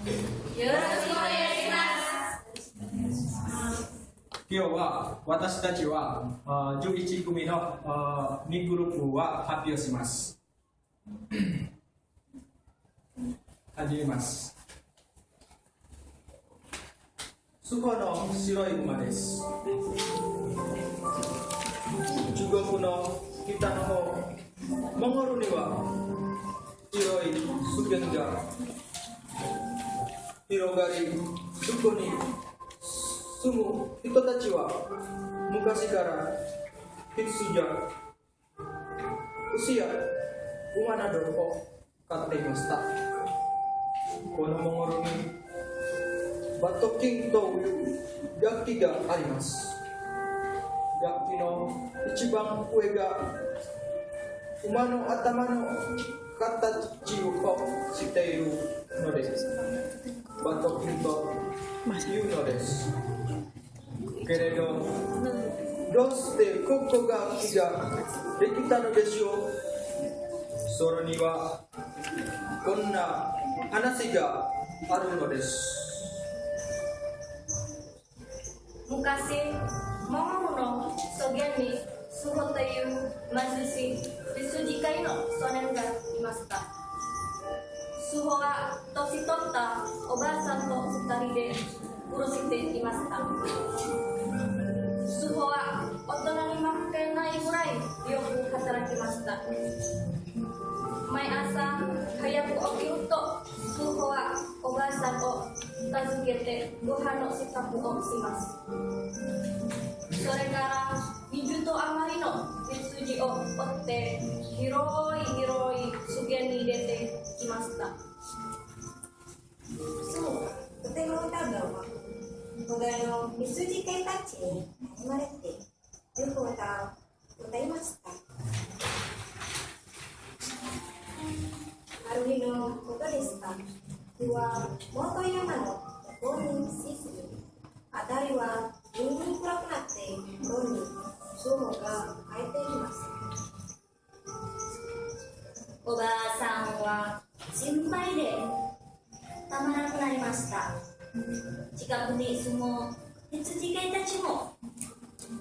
今日は私たちは11組の2グループは発表します。始めます。スホの白い馬です。中国の北の方、モンゴルには広い草原が広がり、そこに住む人たちは昔から羊や牛や馬などを飼っていました。このモンゴルにバトキンという楽器があります。楽器の一番上が馬の頭の形をしているのです。バトキンというのです。けれど、どうしてここが木ができたのでしょう。それにはこんな話があるのです。昔、モンゴルの草原にスホという貧しい羊飼いの少年がいました。スホは年取ったおばあさんと2人で暮らしていました。スホは大人に負けないぐらいよく働きました。毎朝早く起きるとスホはおばあさんを助けてご飯の支度をします。それから20頭余りの羊を追って広い草原に出てきました。そう、とても歌うのは隣の羊飼いたちに生まれてよく歌いました。ある日のことでした。日は元山の向こうに沈み、辺りは急に暗くなって夜に雲が生えています。おばあさんは心配でたまらなくなりました。近くに住む羊飼いたちも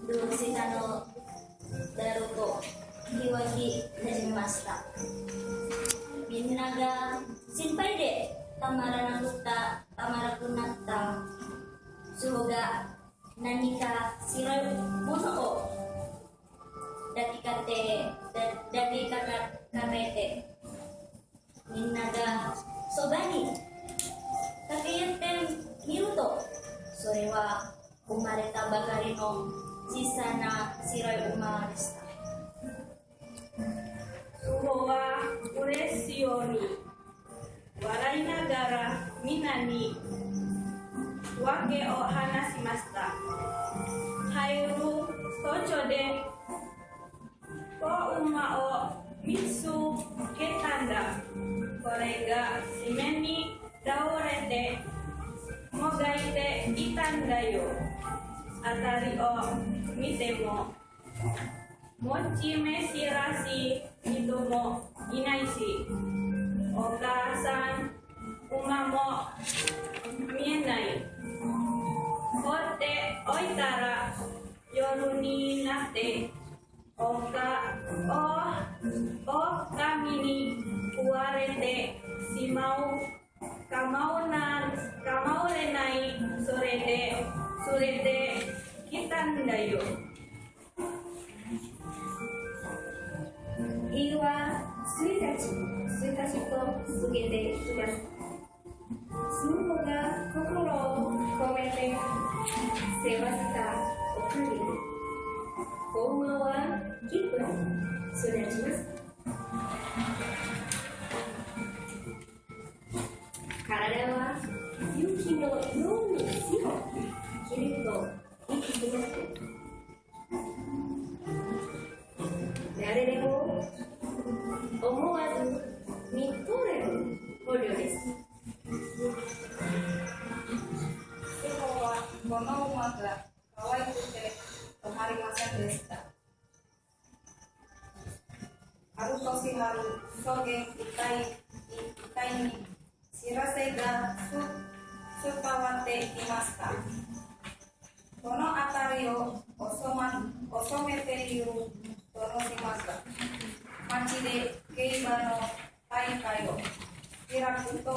どうしたのだろうと騒ぎ始めました。みんなが心配でたまらなくなったスホが何か白いものを抱きかかえてみんながそばに駆け寄ってみると、それは生まれたばかりの小さな白い馬でした。スホは嬉しいように笑いながらみんなに訳を話しました。入る途中で子馬を見つけたんだ。これが地面に倒れてもがいていたんだよ。辺りを見ても持ち飯らしい人もいないし、お母さん馬も見えない。放っておいたら夜になって狼に食われてしまうかもれない。それで来たんだよ。いいわ、羊たちと告げてきました。スホが心を込めて世話したおかげで子馬はきっと育ちます。体は雪のように白くきれいと生きてます。誰でも思わず見とれる捕虜です。スホはこの馬が可愛くて止まりませんでした。ある年春、草原一帯に知らせが supawate imasta. Kono atario osomete liu tono shimasta. Machide keibano taikayo hirakuto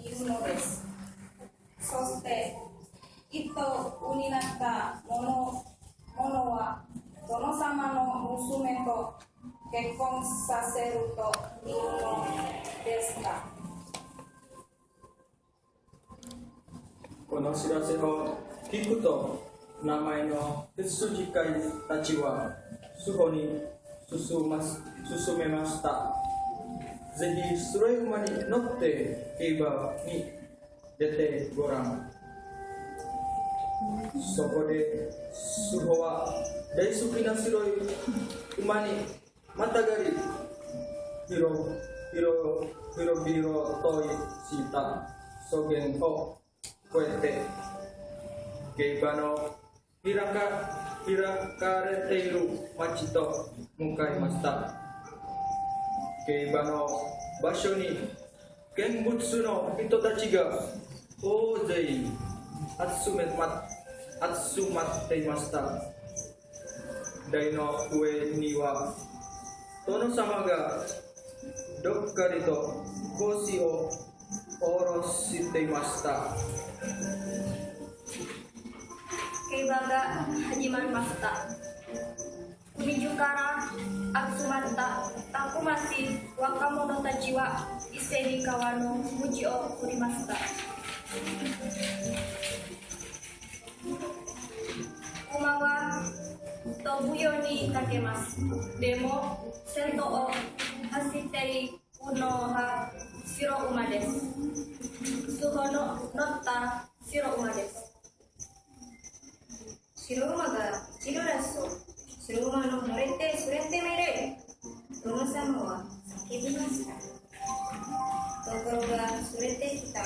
iru no desu. Soste ito uninatta mono wa tono-sama no musume to kekkon saseru to iru no desu ka? この知らせを聞くと名前の羊飼いたちはそこに進めました。ぜひ白い馬に乗って競馬に出てごらん。そこでスホは大好きな白い馬にまたがり広々とした草原を越えて競馬の開かれている町と向かいました。競馬の場所に見物の人たちが大勢集まっていました。台の上には殿様がどっかりと腰を下ろしていました。競馬が始まりました。Menuju arah Atsumata, Takumasi, Wakamono tachi wa issei ni kawano muji o kurimashita. Uma wa tobuyo ni takemasu. Demo sento o hasitei uno ha shiro uma desu. Suho no notta shiro uma desu. 白馬が一度ラスを白馬の乗れてそれてめれ殿様は叫びました。ところがそれてきた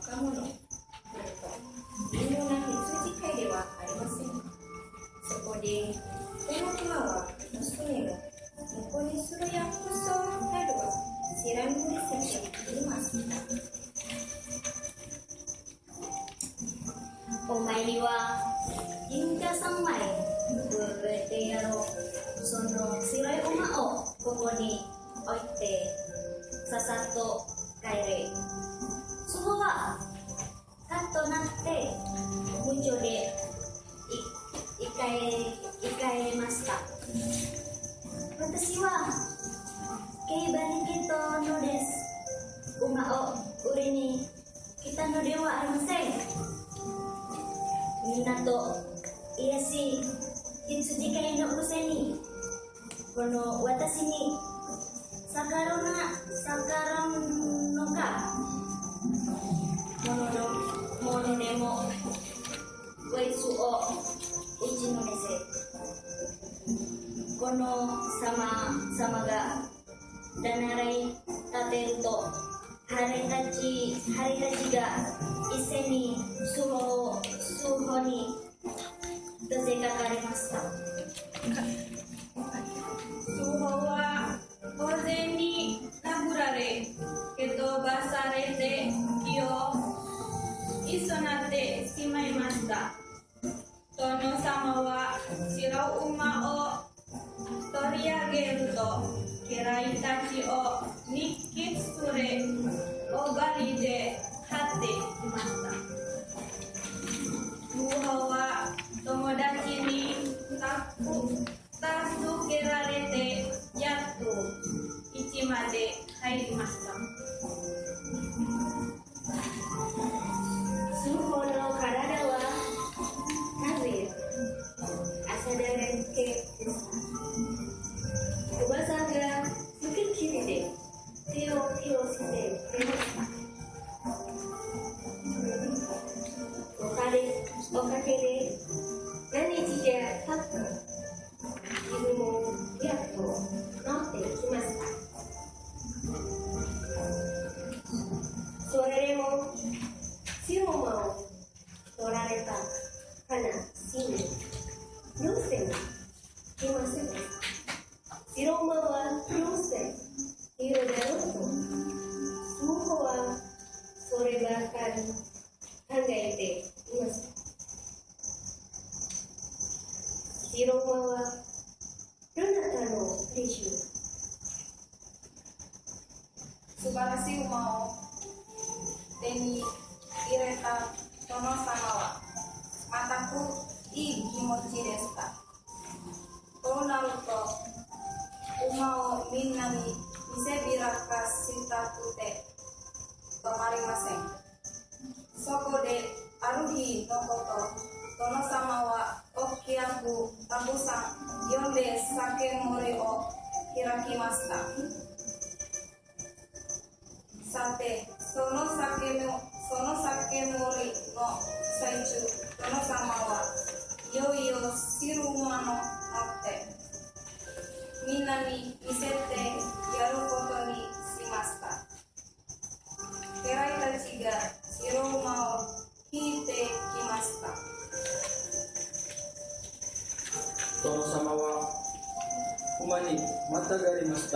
若者、それと微妙な羊飼いではありません。そこでこの熊は娘が向こうにするや服装などは知らんふりせていました。お参りは神社三昧ぶれてやろう。その白い馬をここに置いてささっと帰れ。そこはカッとなって無情で生かれました。私は競馬に来たのです。馬を売りに来たのではありません。みんなと癒やし羊飼いのくせにこの私に逆らうのか。ものでもウェイスを打ちのめせ。この様がだならい立てるとハリたちが一斉に数歩にどせかかりました。数歩は大勢に殴られ、蹴飛ばされて気を失ってしまいました。殿様は白馬を取り上げると家来たちを見きつれ、お針で張っていました。数歩は友達に助考えています。白馬はどなたのでしょう。素晴らしい馬を手に入れた殿様は全くいい気持ちでした。こうなると馬をみんなに見せびらかしたくて止まりません。そこである日のこと、殿様は大きくたくさん呼んで酒盛りを開きました。さて、その酒盛りの最中、殿様はいよいよ白馬の乗ってみんなに見せてやることにしました。家来たちが白馬を引いてきました。殿様は馬にまたがりました。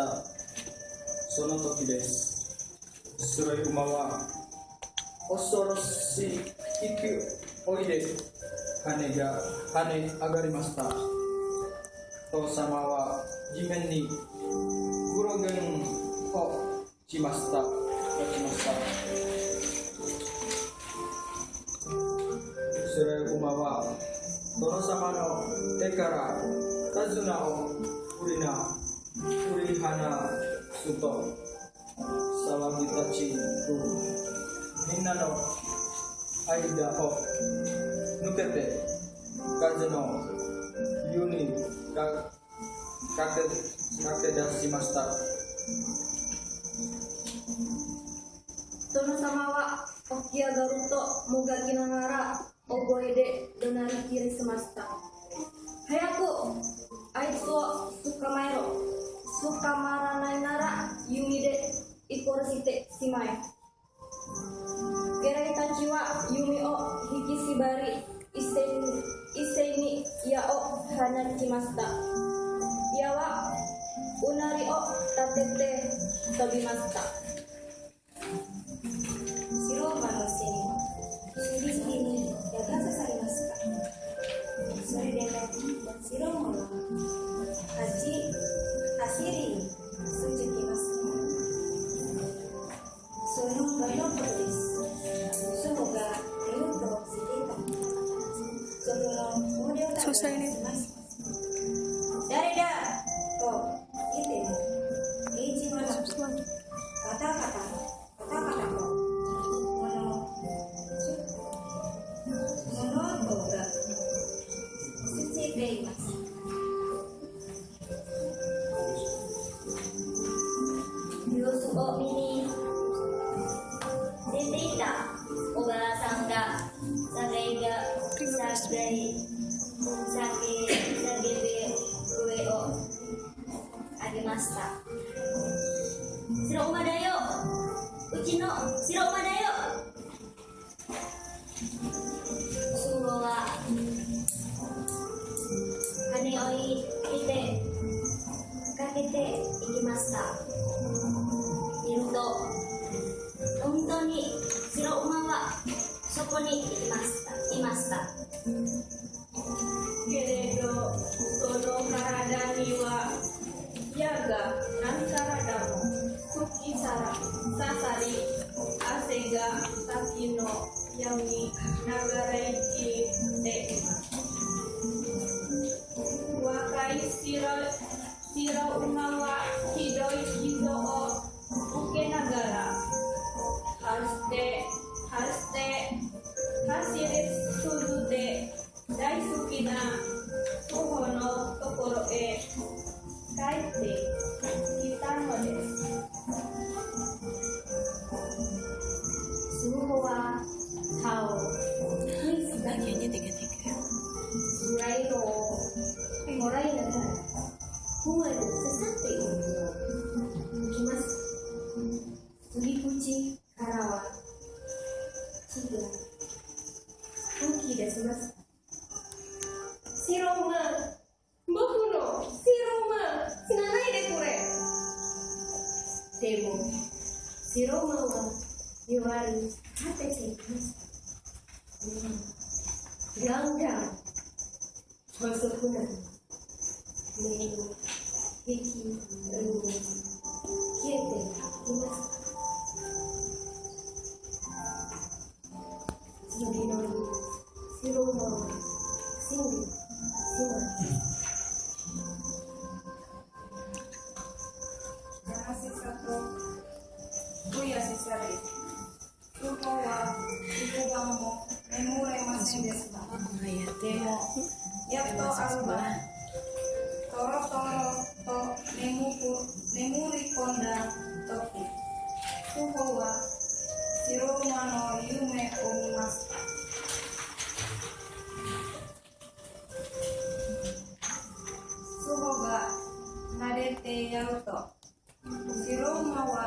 その時です。白い馬は恐ろしい勢いで跳ね上がりました。殿様は地面に黒弦を打ちました。白い馬は殿様の手から手綱を振り離すと騒ぎ立ちみんなの間を抜けて風の湯に駆け出しました。殿様は起き上がるともがきながら大声で怒鳴り切りました。早くあいつを捕まえろ。捕まらないなら弓で殺してしまえ。家来たちは弓を引き縛り一斉に矢を放ちました。矢はうなりを立てて飛びました。白馬の背には次々に矢が刺さりました。それでも白馬は走りに続きます。その場のことです。祖母が手をついていた。祖母の横領がします。誰だと言っても返事はなく、ガタガタと物音が続いています。様子を見に出ていたおばあさんが叫びで声を上げました。白馬だよ、うちの白馬だよ。祖母は羽をかけていきました。見ると本当に白馬はそこにいました。けれどその体には矢が何からも吹き刺さり、汗が滝のように流れ散っています。若い白馬はひどい傷を受けながら走り続け大好きな祖母のところへ帰ってきたのです。祖母は歯をSelainもらいながら声を刺さっているのを抜きます。吸い口からは血が噴き出します。白馬、僕の白馬、死なないでくれ。でも白馬は弱り果てて Ganggang Hosokunan Menu Hiki Rinni Kiete Imasta Sudinori Siromoro Sindi Sina Janasi sato kuya sisari. Suko wa ikugamo memure masen desu. Yato aruba. Toro to nemuri konda toki. Suko wa shiroma no yume omimashita. Suho ga narete yaru to. Shiroma wa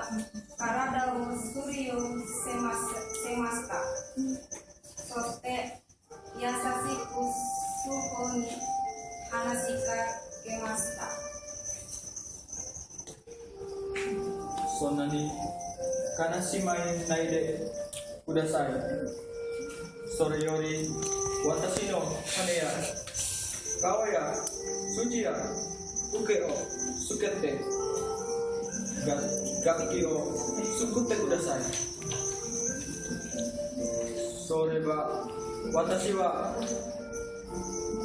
karada wo suri o semashita. Soste yasashiku suho ni hanashi kakemashita. そんなに悲しまないでください。それより私の羽や皮や筋や受をつけて楽器を作ってください。それは私は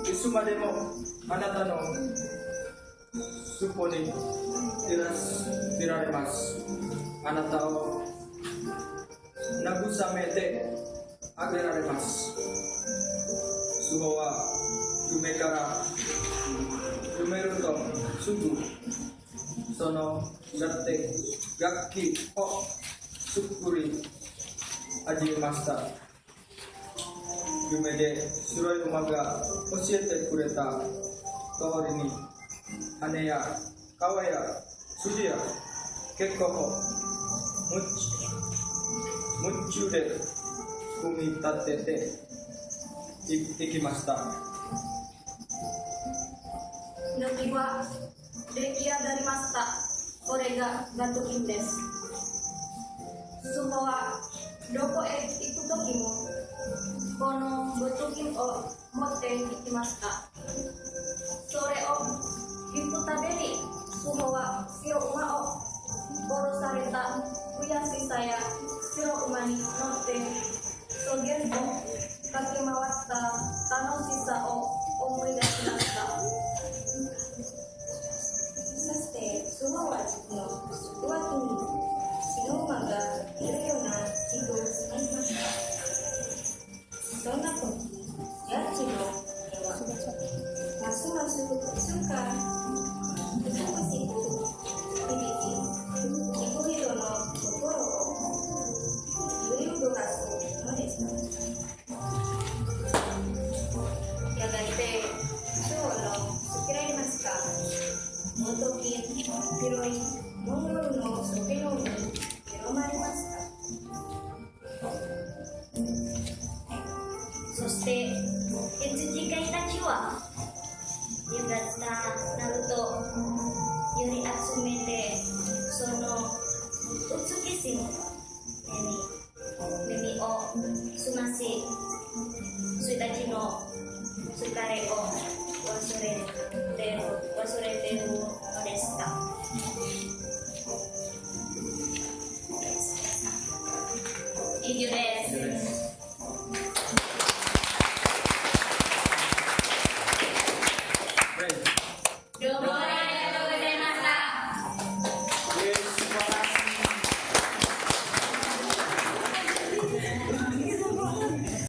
いつまでもあなたのそこにいられます。あなたを慰めてあげられます。スホは夢から埋めるとすぐその楽器を作り始めました。夢で白い馬が教えてくれた通りに羽や皮や筋や結構夢中で組み立てていきました。楽器は出来上がりました。これが楽器です。スホはどこへ行くときもこの楽器を持って行きました。それを行くたびにスホは白馬を殺された悔しさや白馬に乗って草原を駆け回った楽しさを思い出しました。そしてスホは自分の上手に白馬がいるような地区を使いました。そんな時ヤッチの手はますます美しく響き人々の心を揺り動かすのでした。やがてショーの作られました。元き広いモンゴルのソケロに広まりました。そして羊飼いたちは夕方なると寄り集めてその美しい耳を澄まし羊たちの疲れを忘れて